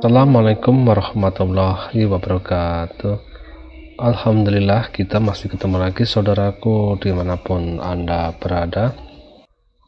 Assalamualaikum warahmatullahi wabarakatuh. Alhamdulillah kita masih ketemu lagi saudaraku dimanapun Anda berada.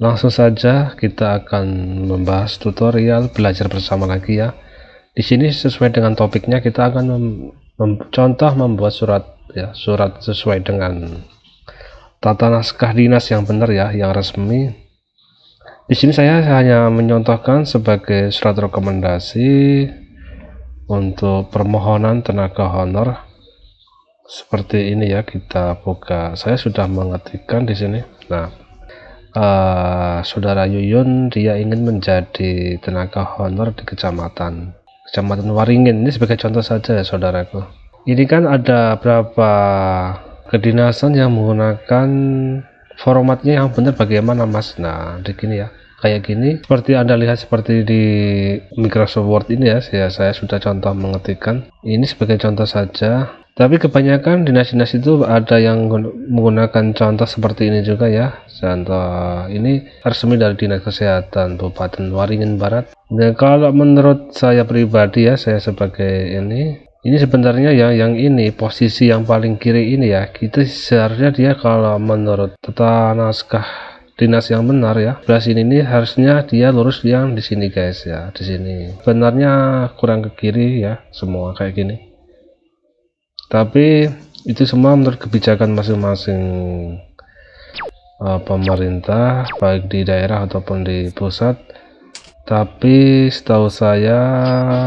Langsung saja kita akan membahas tutorial belajar bersama lagi ya. Di sini sesuai dengan topiknya kita akan contoh membuat surat ya, surat sesuai dengan tata naskah dinas yang benar ya, yang resmi. Di sini saya hanya menyontohkan sebagai surat rekomendasi untuk permohonan tenaga honor seperti ini ya. Kita buka. Saya sudah mengetikkan di sini. Nah, saudara Yuyun dia ingin menjadi tenaga honor di Kecamatan Waringin. Ini sebagai contoh saja ya, saudaraku. Ini kan ada berapa kedinasan yang menggunakan formatnya yang benar bagaimana Mas. Nah di gini ya, kayak gini seperti Anda lihat seperti di Microsoft Word ini ya, saya sudah contoh mengetikkan ini sebagai contoh saja, tapi kebanyakan dinas-dinas itu ada yang menggunakan contoh seperti ini juga ya. Contoh ini resmi dari Dinas Kesehatan Kabupaten Waringin Barat. Nah, kalau menurut saya pribadi ya, saya sebagai ini sebenarnya ya, yang ini posisi yang paling kiri ini ya, kita seharusnya dia kalau menurut tata naskah dinas yang benar ya, sebelah sini ini harusnya dia lurus yang di sini guys ya, di sini. Sebenarnya kurang ke kiri ya, semua kayak gini. Tapi itu semua menurut kebijakan masing-masing pemerintah, baik di daerah ataupun di pusat. Tapi setahu saya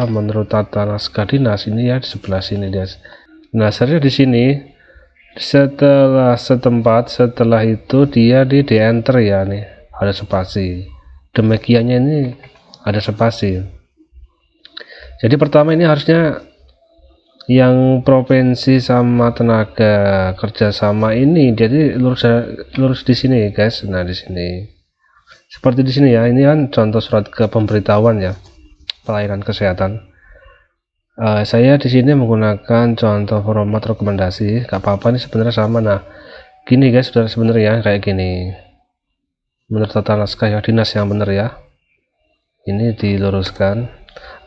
menurut tata naskah dinas ini ya, di sebelah sini dia. Nah seharusnya di sini setelah setelah itu dia di enter ya, nih ada spasi, demikiannya ini ada spasi. Jadi pertama ini harusnya yang provinsi sama tenaga kerja sama ini, jadi lurus di sini guys. Nah di sini seperti di sini ya, ini kan contoh surat ke pemberitahuan ya, pelayanan kesehatan. Saya di sini menggunakan contoh format rekomendasi, gak apa-apa nih sebenarnya sama. Nah gini guys, sudah sebenarnya kayak gini menurut tata naskah ya, dinas yang benar ya, ini diluruskan.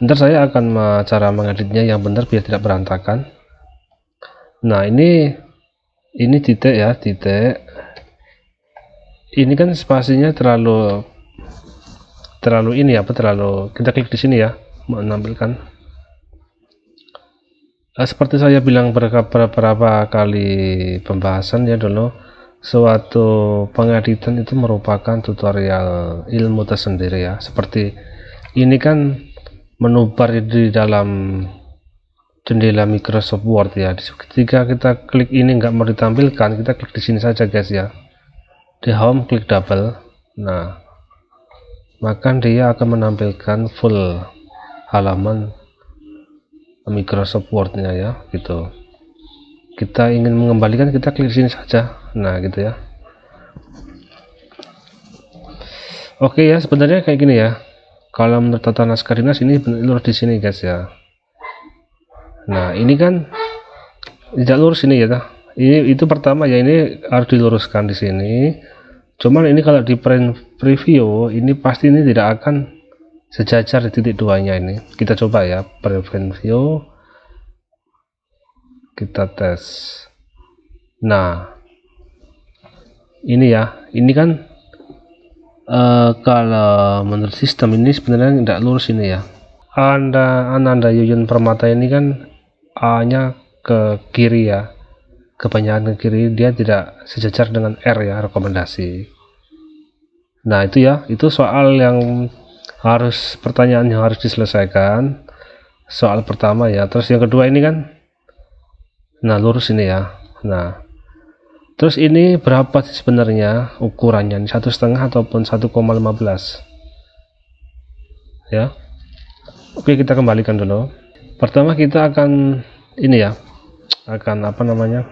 Ntar saya akan cara mengeditnya yang benar biar tidak berantakan. Nah ini titik ya, titik ini kan spasinya terlalu ini apa, terlalu, kita klik di sini ya, menampilkan seperti saya bilang beberapa kali pembahasan ya dulu, suatu pengeditan itu merupakan tutorial ilmu tersendiri ya. Seperti ini kan menubar di dalam jendela Microsoft Word ya. Ketika kita klik ini nggak mau ditampilkan, kita klik di sini saja guys ya, di home, klik double. Nah maka dia akan menampilkan full halaman Microsoft Word-nya ya, gitu. Kita ingin mengembalikan, kita klik sini saja. Nah gitu ya. Oke ya, sebenarnya kayak gini ya. Kalau menurut tata naskah dinas ini lurus di sini guys ya. Nah ini kan tidak lurus ini ya. Ini itu pertama ya, ini harus diluruskan di sini. Cuman ini kalau di preview ini pasti ini tidak akan sejajar di titik 2 nya ini. Kita coba ya, preview, kita tes. Nah ini ya, ini kan kalau menurut sistem ini sebenarnya tidak lurus ini ya. Anda Yuyun Permata ini kan A nya ke kiri ya, kebanyakan ke kiri, dia tidak sejajar dengan R ya, rekomendasi. Nah itu ya, itu soal yang harus, pertanyaan yang harus diselesaikan, soal pertama ya. Terus yang kedua ini kan, nah lurus ini ya. Nah terus ini berapa sih sebenarnya ukurannya, 1,5 ataupun 1,15 ya. Oke, kita kembalikan dulu. Pertama kita akan ini ya, akan apa namanya,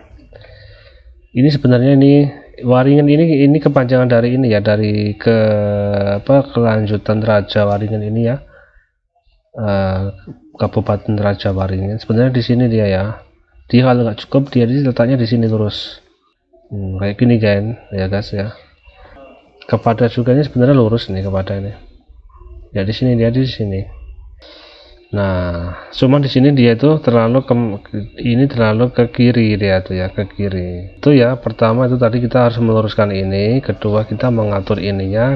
ini sebenarnya ini Waringin ini kepanjangan dari ini ya, dari kelanjutan Raja Waringin ini ya, Kabupaten Raja Waringin. Sebenarnya di sini dia ya, dia kalau nggak cukup dia letaknya di sini lurus, kayak gini kan ya guys ya. Kepada juga ini sebenarnya lurus nih kepada ini ya, di sini dia di sini. Nah, cuma di sini dia itu terlalu ke kiri, dia tuh ya, ke kiri. Itu ya, pertama itu tadi kita harus meluruskan ini, kedua kita mengatur ininya,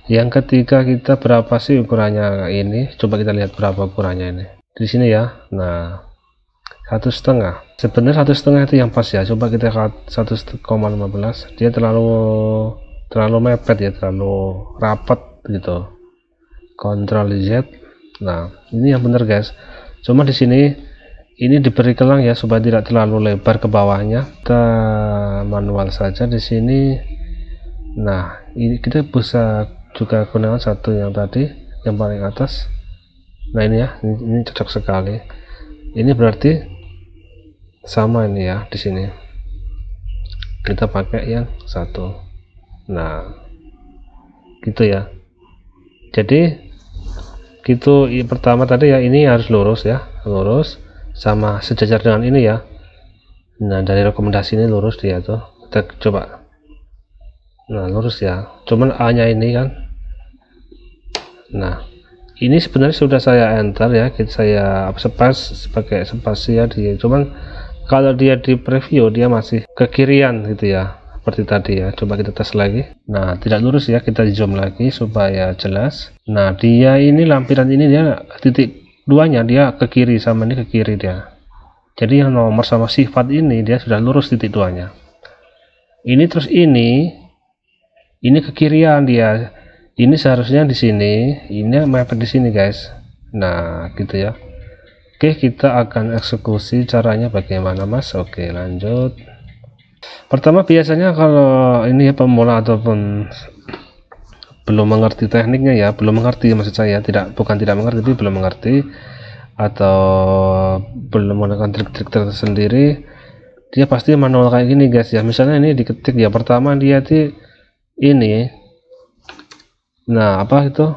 yang ketiga kita berapa sih ukurannya ini? Coba kita lihat berapa ukurannya ini. Di sini ya. Nah, 1,5. Sebenarnya 1,5 itu yang pas ya. Coba kita 1,15. Dia terlalu mepet ya, terlalu rapat gitu. Ctrl Z. Nah, ini yang benar guys. Cuma di sini ini diberi kelang ya supaya tidak terlalu lebar ke bawahnya. Kita manual saja di sini. Nah, ini kita bisa juga gunakan satu yang tadi, yang paling atas. Nah, ini ya, ini cocok sekali. Ini berarti sama ini ya di sini. Kita pakai yang satu. Nah, gitu ya. Jadi gitu, pertama tadi ya, ini harus lurus ya, lurus sama sejajar dengan ini ya. Nah, dari rekomendasi ini lurus dia tuh, kita coba. Nah, lurus ya, cuman A nya ini kan. Nah, ini sebenarnya sudah saya enter ya, saya pakai spasi ya, cuman kalau dia di preview dia masih ke kirian gitu ya, seperti tadi ya. Coba kita tes lagi. Nah, tidak lurus ya, kita zoom lagi supaya jelas. Nah, dia ini lampiran ini dia titik duanya dia ke kiri, sama ini ke kiri dia. Jadi yang nomor sama sifat ini dia sudah lurus titik duanya. Ini terus ini ke kirian dia. Ini seharusnya di sini, ini mepet di sini guys. Nah, gitu ya. Oke, kita akan eksekusi caranya bagaimana Mas. Oke, lanjut. Pertama biasanya kalau ini ya pemula ataupun belum mengerti tekniknya ya, belum mengerti maksud saya, bukan tidak mengerti, tapi belum mengerti atau belum menggunakan trik-trik tersendiri, dia pasti manual kayak gini guys ya. Misalnya ini diketik ya, pertama dia ini, nah apa itu,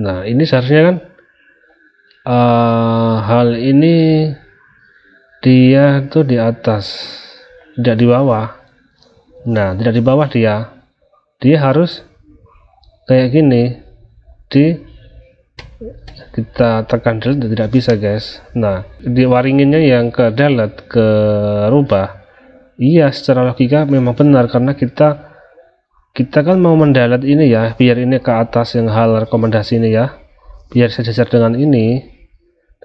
nah ini seharusnya kan hal ini dia tuh di atas, tidak di bawah. Nah, tidak di bawah dia harus kayak gini, kita tekan delete, tidak bisa guys. Nah, di waringinnya yang ke delete, ke rubah, iya secara logika memang benar, karena kita kan mau mendelete ini ya, biar ini ke atas yang hal rekomendasi ini ya, biar sejajar dengan ini.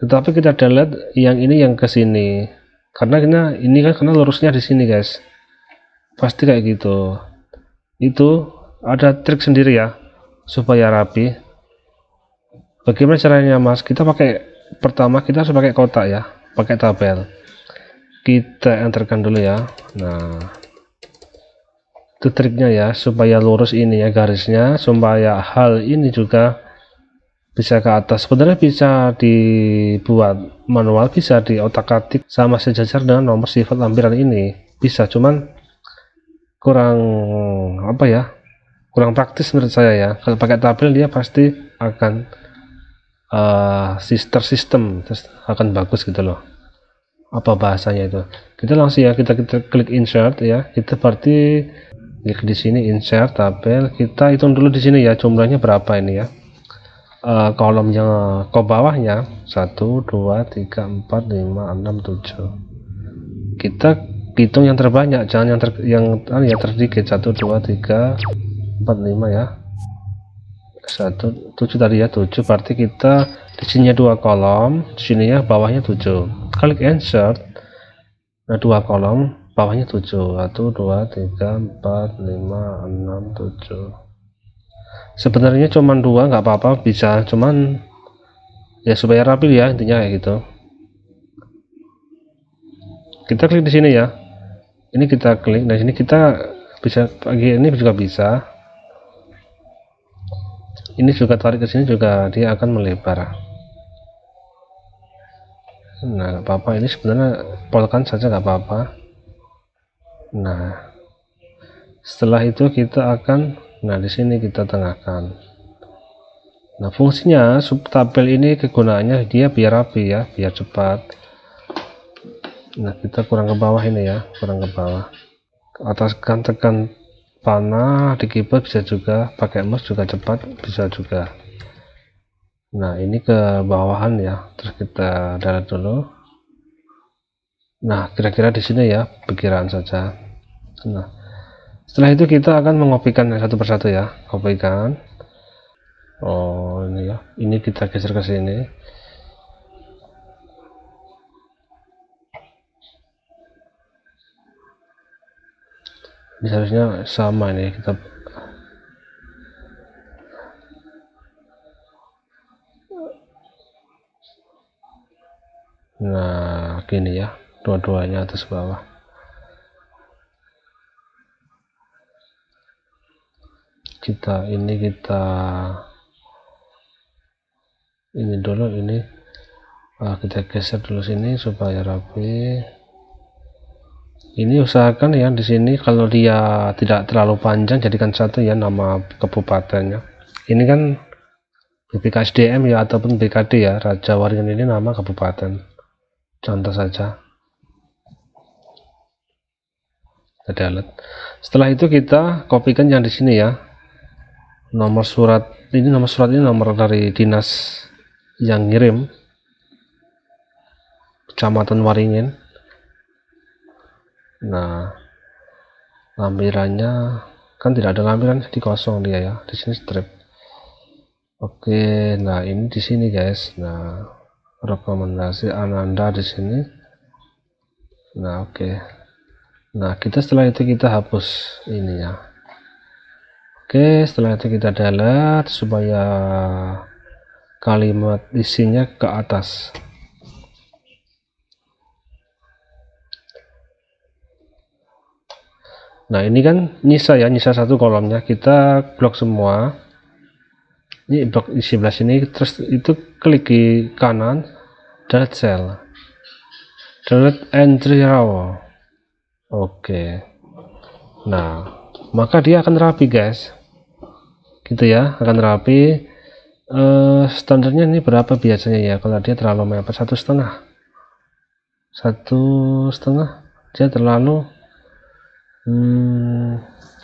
Tetapi kita delete yang ini yang ke sini, karena ini kan karena lurusnya di sini guys, pasti kayak gitu. Itu ada trik sendiri ya supaya rapi. Bagaimana caranya Mas? Kita pertama kita harus pakai kotak ya, pakai tabel. Kita enterkan dulu ya. Nah, itu triknya ya, supaya lurus ini ya garisnya, supaya hal ini juga bisa ke atas. Sebenarnya bisa dibuat manual, bisa di otak-atik sama sejajar dengan nomor sifat lampiran ini, bisa, cuman kurang apa ya, kurang praktis menurut saya ya. Kalau pakai tabel dia pasti akan sistem akan bagus gitu loh, apa bahasanya itu. Kita langsung ya, kita klik insert ya, kita berarti klik di sini insert tabel, kita hitung dulu di sini ya jumlahnya berapa ini ya. Kolomnya ke bawahnya 1 2 3 4 5 6 7, kita hitung yang terbanyak, jangan yang terdikit. 1 2 3 4 5 ya, 1 7 tadi ya, 7, berarti kita di sini 2 kolom, di sini ya bawahnya 7, klik insert. Nah, 2 kolom bawahnya 7, 1 2 3 4 5 6 7. Sebenarnya cuman 2 nggak apa-apa, bisa, cuman ya supaya rapi ya, intinya kayak gitu. Kita klik di sini ya, ini kita klik, nah sini kita bisa bagi, ini juga bisa, ini juga tarik ke sini juga dia akan melebar. Nah, nggak apa-apa, ini sebenarnya polkan saja nggak apa-apa. Nah, setelah itu kita akan, nah di sini kita tengahkan. Nah, fungsinya subtabel ini kegunaannya dia biar rapi ya, biar cepat. Nah, kita kurang ke bawah ini ya, kurang ke bawah, ke atas kan, tekan panah di keyboard bisa juga, pakai mouse juga cepat bisa juga. Nah ini ke bawahan ya, terus kita delete dulu. Nah kira-kira di sini ya, pikiran saja. Nah setelah itu kita akan mengopikan satu persatu ya, kopikan. Oh ini ya, ini kita geser ke sini. Ini harusnya sama nih kita. Nah gini ya, dua-duanya atas bawah. Kita dulu ini kita geser dulu sini supaya rapi. Ini usahakan ya di sini kalau dia tidak terlalu panjang jadikan satu ya nama kabupatennya. Ini kan BPKSDM ya ataupun BKD ya, Raja Waringin ini nama kabupaten. Contoh saja. Kita delete. Setelah itu kita kopikan yang di sini ya. Nomor surat ini nomor dari dinas yang ngirim, Kecamatan Waringin. Nah lampirannya kan tidak ada lampiran, jadi kosong dia ya, di sini strip. Oke, nah ini di sini guys. Nah rekomendasi Ananda di sini. Nah oke. Nah kita setelah itu kita hapus ini ya. Oke, setelah itu kita delete supaya kalimat isinya ke atas. Nah ini kan nyisa satu kolomnya, kita blok semua. Ini blok di sebelah sini, terus itu klik di kanan, delete cell, delete entry row. Oke. Nah maka dia akan rapi guys, gitu ya, akan rapi. Standarnya ini berapa biasanya ya? Kalau dia terlalu mepet 1,5 dia terlalu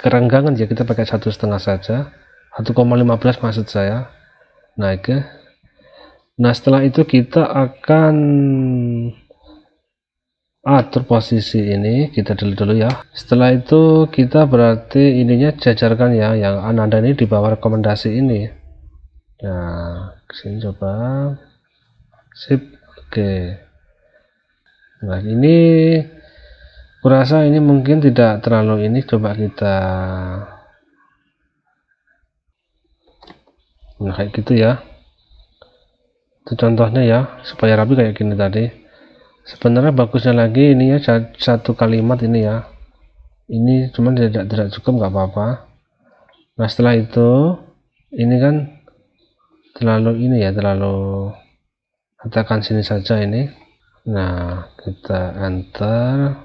kerenggangan ya, kita pakai 1,5 saja, 1,15 maksud saya. Nah setelah itu kita akan atur posisi ini, kita delete dulu ya. Setelah itu kita berarti ininya jajarkan ya, yang Ananda ini di bawah rekomendasi ini. Nah kesini coba, sip. Oke. Nah ini kurasa ini mungkin tidak terlalu ini, coba kita kayak gitu ya, itu contohnya ya, supaya rapi kayak gini tadi. Sebenarnya bagusnya lagi ini ya, satu kalimat ini ya, ini cuman tidak cukup, nggak apa-apa. Nah setelah itu ini kan terlalu ini ya, terlalu, katakan sini saja ini. Nah kita enter,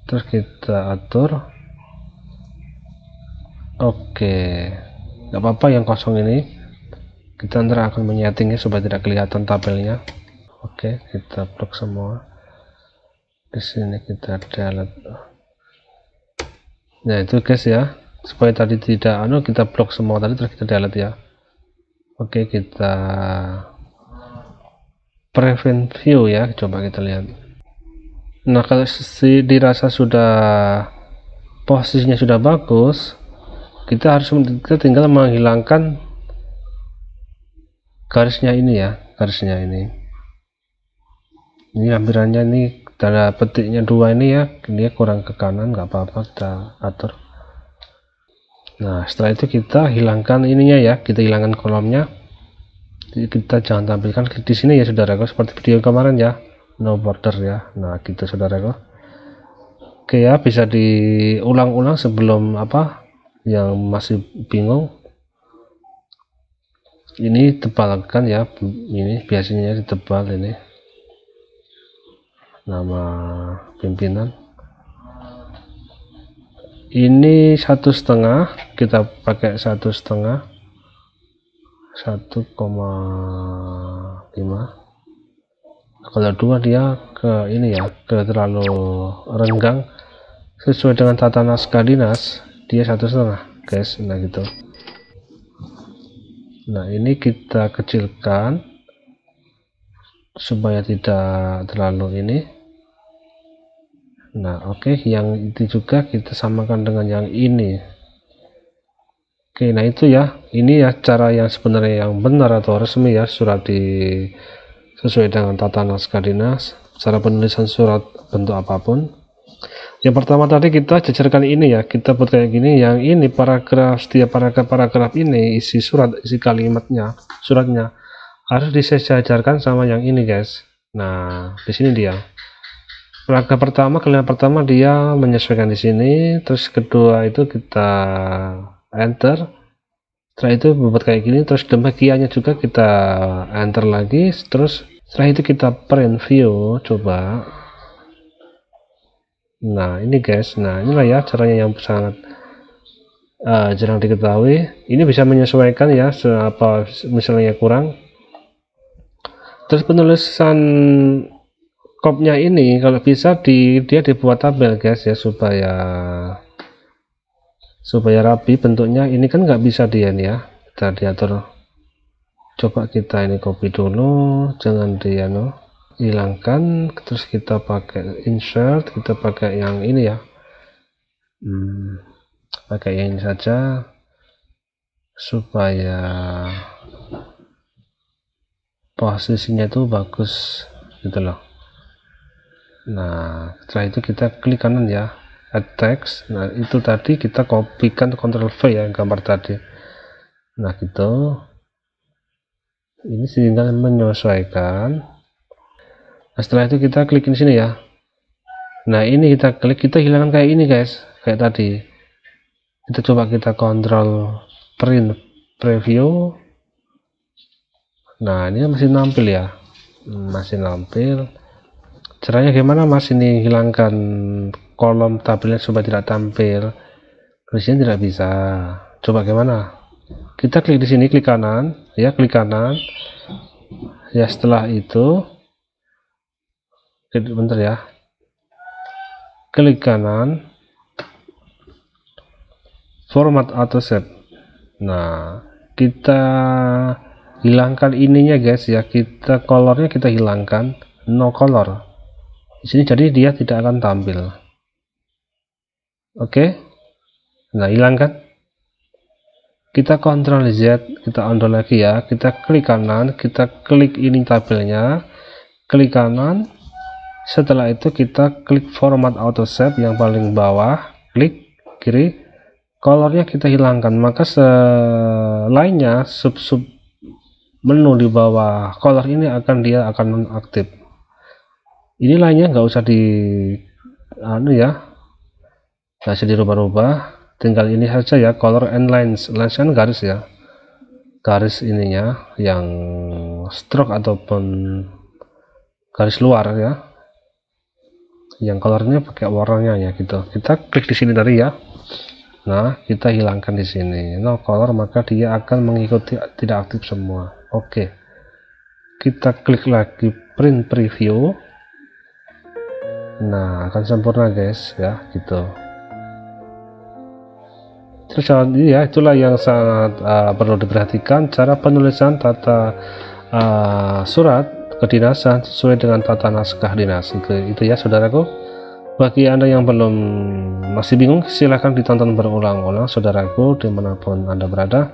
terus kita atur. Oke, nggak apa-apa yang kosong ini, kita ntar akan menyetingnya supaya tidak kelihatan tabelnya. Oke, kita blok semua. Di sini kita delete. Nah itu guys ya, supaya tadi tidak kita blok semua tadi, terus kita delete ya. Oke, kita prevent view ya, coba kita lihat. Nah kalau dirasa sudah posisinya sudah bagus, kita tinggal menghilangkan garisnya ini ya, garisnya ini lampirannya ini, tanda petiknya 2 ini ya, dia kurang ke kanan, nggak apa-apa, kita atur. Nah setelah itu kita hilangkan ininya ya, kita hilangkan kolomnya. Jadi kita jangan tampilkan di sini ya saudaraku, seperti video kemarin ya, no border ya. Nah gitu saudaraku. Oke ya, bisa diulang-ulang sebelum yang masih bingung. Ini tebalkan ya, ini biasanya ditebal ini nama pimpinan. Ini 1,5, kita pakai 1,5, 1,5. Kalau 2 dia ke ini ya, ke terlalu renggang. Sesuai dengan tata naskah dinas dia 1,5 guys. Nah gitu. Nah, ini kita kecilkan supaya tidak terlalu ini. Nah, oke, yang itu juga kita samakan dengan yang ini. Oke, nah itu ya, ini ya cara yang sebenarnya yang benar atau resmi ya, surat sesuai dengan tata naskah dinas, cara penulisan surat bentuk apapun. Yang pertama tadi kita jajarkan ini ya, kita buat kayak gini. Yang ini paragraf, setiap paragraf ini isi surat, isi kalimatnya, suratnya harus disejajarkan sama yang ini guys. Nah, di sini dia. Paragraf pertama, kalimat pertama dia menyesuaikan di sini, terus kedua itu kita enter. Setelah itu buat kayak gini, terus demikiannya juga kita enter lagi, terus setelah itu kita print view, coba. Nah ini guys, nah inilah ya caranya yang sangat jarang diketahui. Ini bisa menyesuaikan ya, apa misalnya kurang. Terus penulisan kopnya ini kalau bisa dia dibuat tabel guys ya, supaya rapi bentuknya. Ini kan nggak bisa dia nih ya, kita diatur. Coba kita ini copy dulu, jangan dia hilangkan, terus kita pakai insert, kita pakai yang ini ya, pakai yang ini saja supaya posisinya itu bagus gitu loh. Nah setelah itu kita klik kanan ya, add text. Nah itu tadi kita kopikan, Ctrl V ya gambar tadi. Nah gitu, ini tinggal menyesuaikan. Nah, setelah itu kita klik di sini ya. Nah ini kita klik, kita hilangkan kayak ini guys, kayak tadi. Kita coba kita kontrol print preview. Nah ini masih nampil ya, masih nampil. Caranya gimana mas? Ini hilangkan kolom tabelnya supaya tidak tampil. Terusnya tidak bisa. Coba gimana? Kita klik di sini, klik kanan ya, klik kanan ya. Setelah itu bentar ya, klik kanan, format auto save. Nah kita hilangkan ininya guys ya, kita colornya kita hilangkan, no color di sini, jadi dia tidak akan tampil. Oke. Nah hilangkan, kita Ctrl Z, kita undo lagi ya, kita klik kanan, kita klik ini tabelnya, klik kanan. Setelah itu kita klik format auto save yang paling bawah, klik kiri, colornya kita hilangkan. Maka selainnya sub menu di bawah color ini dia akan nonaktif. Ini lainnya nggak usah di ya, nggak usah dirubah-rubah, tinggal ini saja ya, color and lines. Lines kan garis ya, garis ininya yang stroke ataupun garis luar ya, yang colornya pakai warnanya ya gitu. Kita klik di sini tadi ya. Nah kita hilangkan di sini no color, maka dia akan mengikuti tidak aktif semua. Oke, kita klik lagi print preview. Nah akan sempurna guys ya gitu. Terus ya itulah yang sangat perlu diperhatikan, cara penulisan tata surat kedinasan sesuai dengan tata naskah dinas. Itu ya saudaraku. Bagi anda yang belum masih bingung, silahkan ditonton berulang-ulang saudaraku dimanapun anda berada.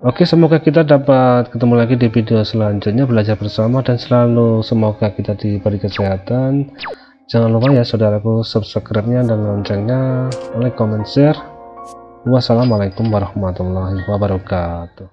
Oke, semoga kita dapat ketemu lagi di video selanjutnya, belajar bersama, dan selalu semoga kita diberi kesehatan. Jangan lupa ya saudaraku, subscribe-nya dan loncengnya, like, comment, share. Wassalamualaikum warahmatullahi wabarakatuh.